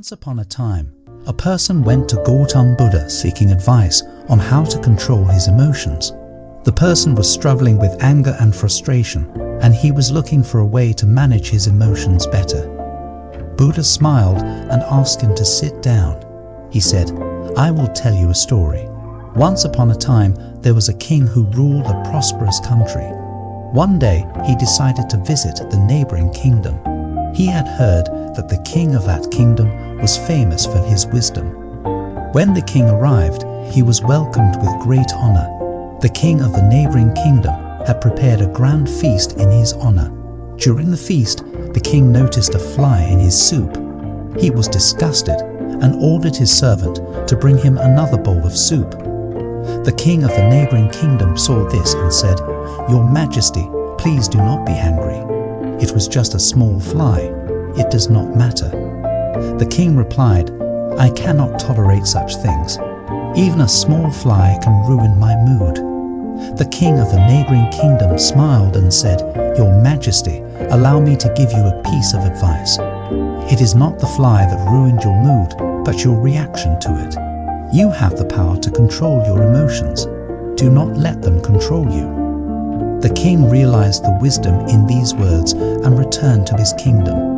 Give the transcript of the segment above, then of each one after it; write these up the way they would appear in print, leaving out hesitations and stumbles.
Once upon a time, a person went to Gautam Buddha seeking advice on how to control his emotions. The person was struggling with anger and frustration, and he was looking for a way to manage his emotions better. Buddha smiled and asked him to sit down. He said, "I will tell you a story. Once upon a time, there was a king who ruled a prosperous country. One day, he decided to visit the neighboring kingdom. He had heard that the king of that kingdom was famous for his wisdom. When the king arrived, he was welcomed with great honor. The king of the neighboring kingdom had prepared a grand feast in his honor. During the feast, the king noticed a fly in his soup. He was disgusted and ordered his servant to bring him another bowl of soup. The king of the neighboring kingdom saw this and said, "Your Majesty, please do not be angry. It was just a small fly. It does not matter." The king replied, "I cannot tolerate such things. Even a small fly can ruin my mood." The king of the neighboring kingdom smiled and said, "Your Majesty, allow me to give you a piece of advice. It is not the fly that ruined your mood, but your reaction to it. You have the power to control your emotions. Do not let them control you." The king realized the wisdom in these words and returned to his kingdom.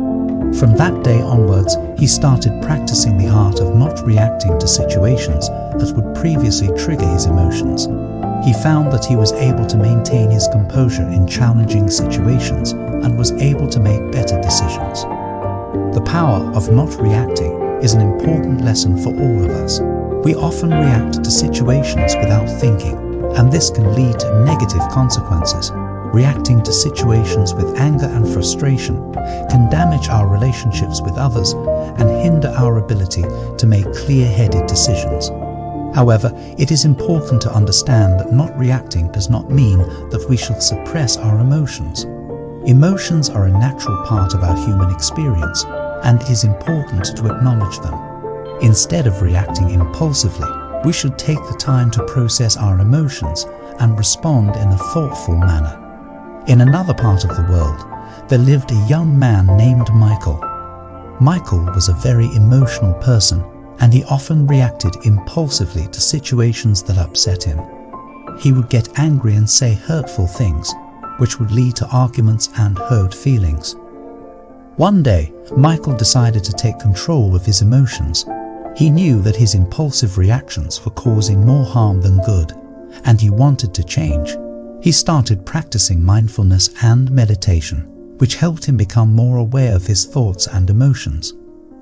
From that day onwards, he started practicing the art of not reacting to situations that would previously trigger his emotions. He found that he was able to maintain his composure in challenging situations and was able to make better decisions. The power of not reacting is an important lesson for all of us. We often react to situations without thinking, and this can lead to negative consequences. Reacting to situations with anger and frustration can damage our relationships with others and hinder our ability to make clear-headed decisions. However, it is important to understand that not reacting does not mean that we should suppress our emotions. Emotions are a natural part of our human experience, and it is important to acknowledge them. Instead of reacting impulsively, we should take the time to process our emotions and respond in a thoughtful manner. In another part of the world, there lived a young man named Michael. Michael was a very emotional person, and he often reacted impulsively to situations that upset him. He would get angry and say hurtful things, which would lead to arguments and hurt feelings. One day, Michael decided to take control of his emotions. He knew that his impulsive reactions were causing more harm than good, and he wanted to change. He started practicing mindfulness and meditation, which helped him become more aware of his thoughts and emotions.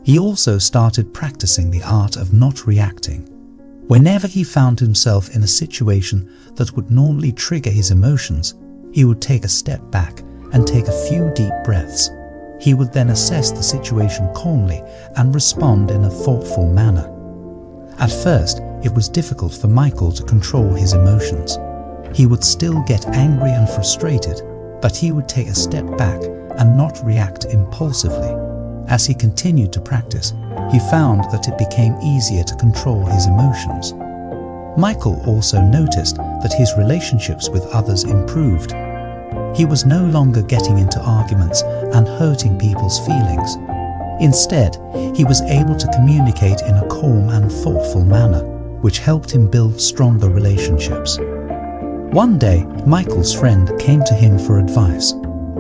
He also started practicing the art of not reacting. Whenever he found himself in a situation that would normally trigger his emotions, he would take a step back and take a few deep breaths. He would then assess the situation calmly and respond in a thoughtful manner. At first, it was difficult for Michael to control his emotions. He would still get angry and frustrated, but he would take a step back and not react impulsively. As he continued to practice, he found that it became easier to control his emotions. Michael also noticed that his relationships with others improved. He was no longer getting into arguments and hurting people's feelings. Instead, he was able to communicate in a calm and thoughtful manner, which helped him build stronger relationships. One day, Michael's friend came to him for advice.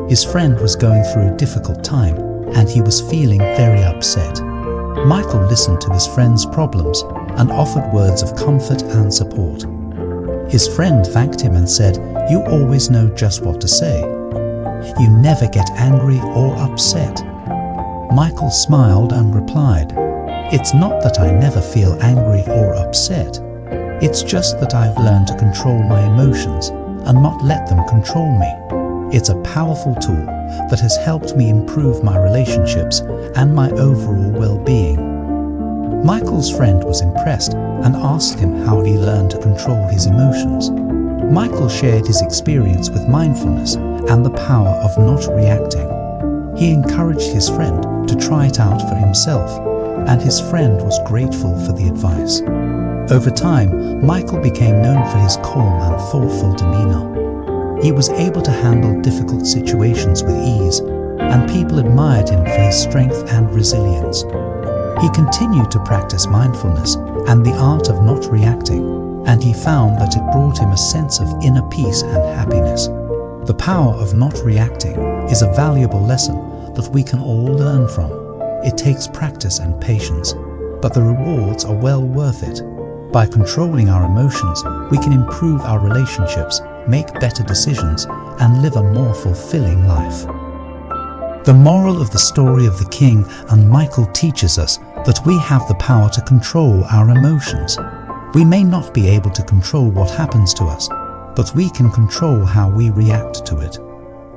His friend was going through a difficult time, and he was feeling very upset. Michael listened to his friend's problems and offered words of comfort and support. His friend thanked him and said, "You always know just what to say. You never get angry or upset." Michael smiled and replied, "It's not that I never feel angry or upset. It's just that I've learned to control my emotions and not let them control me. It's a powerful tool that has helped me improve my relationships and my overall well-being." Michael's friend was impressed and asked him how he learned to control his emotions. Michael shared his experience with mindfulness and the power of not reacting. He encouraged his friend to try it out for himself, and his friend was grateful for the advice. Over time, Michael became known for his calm and thoughtful demeanor. He was able to handle difficult situations with ease, and people admired him for his strength and resilience. He continued to practice mindfulness and the art of not reacting, and he found that it brought him a sense of inner peace and happiness. The power of not reacting is a valuable lesson that we can all learn from. It takes practice and patience, but the rewards are well worth it. By controlling our emotions, we can improve our relationships, make better decisions, and live a more fulfilling life. The moral of the story of the king and Michael teaches us that we have the power to control our emotions. We may not be able to control what happens to us, but we can control how we react to it.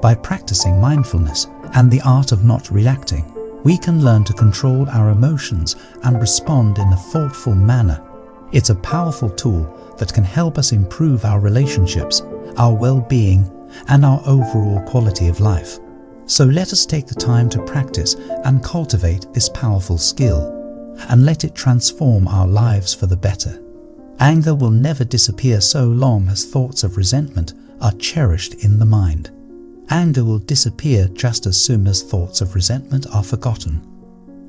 By practicing mindfulness and the art of not reacting, we can learn to control our emotions and respond in a thoughtful manner. It's a powerful tool that can help us improve our relationships, our well-being, and our overall quality of life. So let us take the time to practice and cultivate this powerful skill, and let it transform our lives for the better. Anger will never disappear so long as thoughts of resentment are cherished in the mind. Anger will disappear just as soon as thoughts of resentment are forgotten.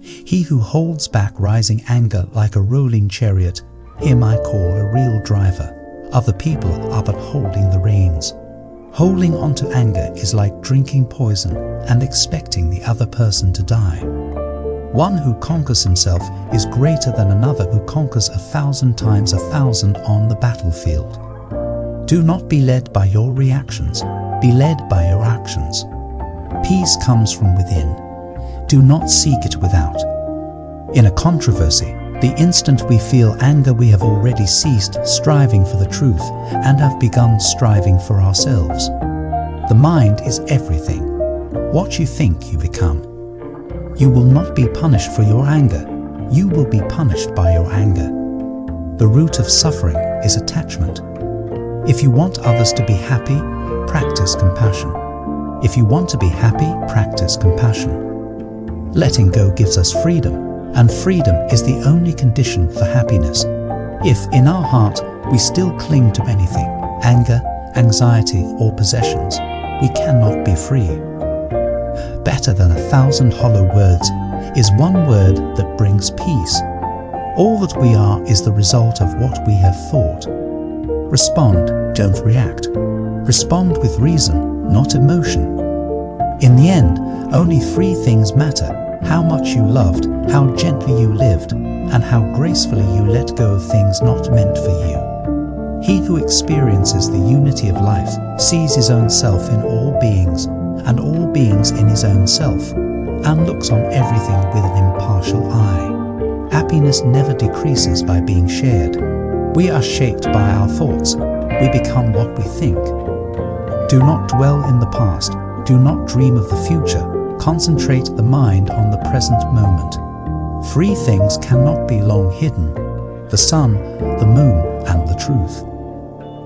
He who holds back rising anger like a rolling chariot, him I call a real driver. Other people are but holding the reins. Holding on to anger is like drinking poison and expecting the other person to die. One who conquers himself is greater than another who conquers 1,000 times 1,000 on the battlefield. Do not be led by your reactions, be led by your actions. Peace comes from within. Do not seek it without. In a controversy, the instant we feel anger, we have already ceased striving for the truth and have begun striving for ourselves. The mind is everything. What you think, you become. You will not be punished for your anger. You will be punished by your anger. The root of suffering is attachment. If you want others to be happy, practice compassion. If you want to be happy, practice compassion. Letting go gives us freedom, and freedom is the only condition for happiness. If in our heart we still cling to anything, anger, anxiety, or possessions, we cannot be free. Better than 1,000 hollow words is one word that brings peace. All that we are is the result of what we have thought. Respond, don't react. Respond with reason, not emotion. In the end, only three things matter: how much you loved, how gently you lived, and how gracefully you let go of things not meant for you. He who experiences the unity of life sees his own self in all beings, and all beings in his own self, and looks on everything with an impartial eye. Happiness never decreases by being shared. We are shaped by our thoughts. We become what we think. Do not dwell in the past. Do not dream of the future. Concentrate the mind on the present moment. Three things cannot be long hidden: the sun, the moon, and the truth.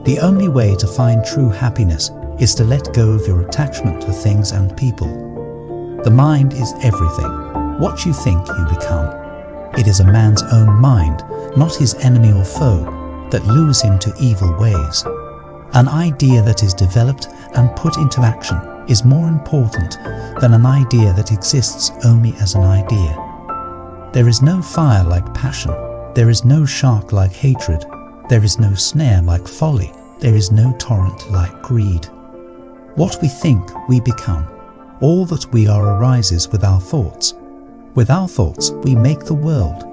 The only way to find true happiness is to let go of your attachment to things and people. The mind is everything. What you think, you become. It is a man's own mind, not his enemy or foe, that lures him to evil ways. An idea that is developed and put into action is more important than an idea that exists only as an idea. There is no fire like passion. There is no shark like hatred. There is no snare like folly. There is no torrent like greed. What we think, we become. All that we are arises with our thoughts. With our thoughts, we make the world.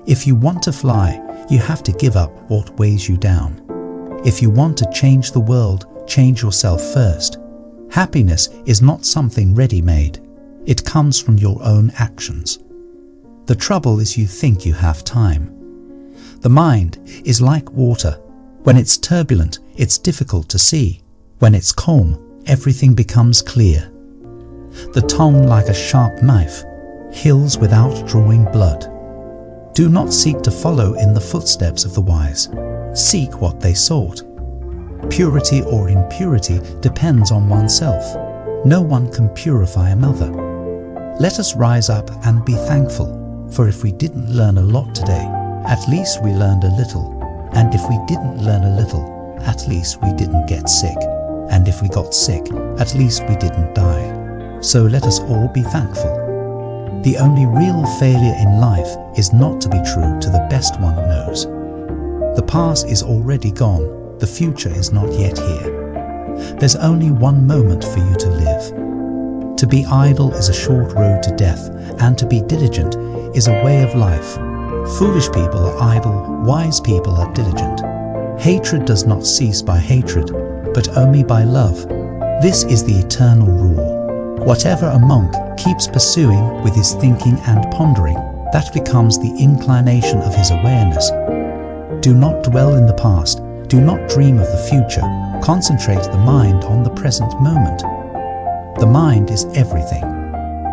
If you want to fly, you have to give up what weighs you down. If you want to change the world, change yourself first. Happiness is not something ready-made. It comes from your own actions. The trouble is you think you have time. The mind is like water. When it's turbulent, it's difficult to see. When it's calm, everything becomes clear. The tongue, like a sharp knife, kills without drawing blood. Do not seek to follow in the footsteps of the wise. Seek what they sought. Purity or impurity depends on oneself. No one can purify another. Let us rise up and be thankful, for if we didn't learn a lot today, at least we learned a little. And if we didn't learn a little, at least we didn't get sick. And if we got sick, at least we didn't die. So let us all be thankful. The only real failure in life is not to be true to the best one knows. The past is already gone, the future is not yet here. There's only one moment for you to live. To be idle is a short road to death, and to be diligent is a way of life. Foolish people are idle, wise people are diligent. Hatred does not cease by hatred, but only by love. This is the eternal rule. Whatever a monk keeps pursuing with his thinking and pondering, that becomes the inclination of his awareness. Do not dwell in the past, do not dream of the future, concentrate the mind on the present moment. The mind is everything.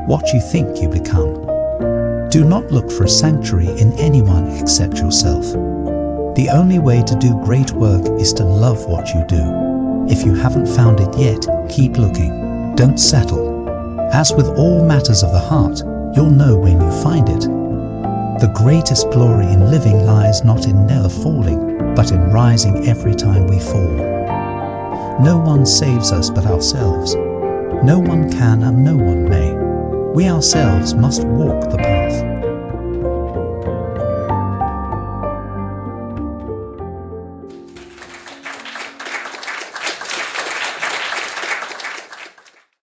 What you think you become. Do not look for a sanctuary in anyone except yourself. The only way to do great work is to love what you do. If you haven't found it yet, keep looking. Don't settle. As with all matters of the heart, you'll know when you find it. The greatest glory in living lies not in never falling, but in rising every time we fall. No one saves us but ourselves. No one can and no one may. We ourselves must walk the path.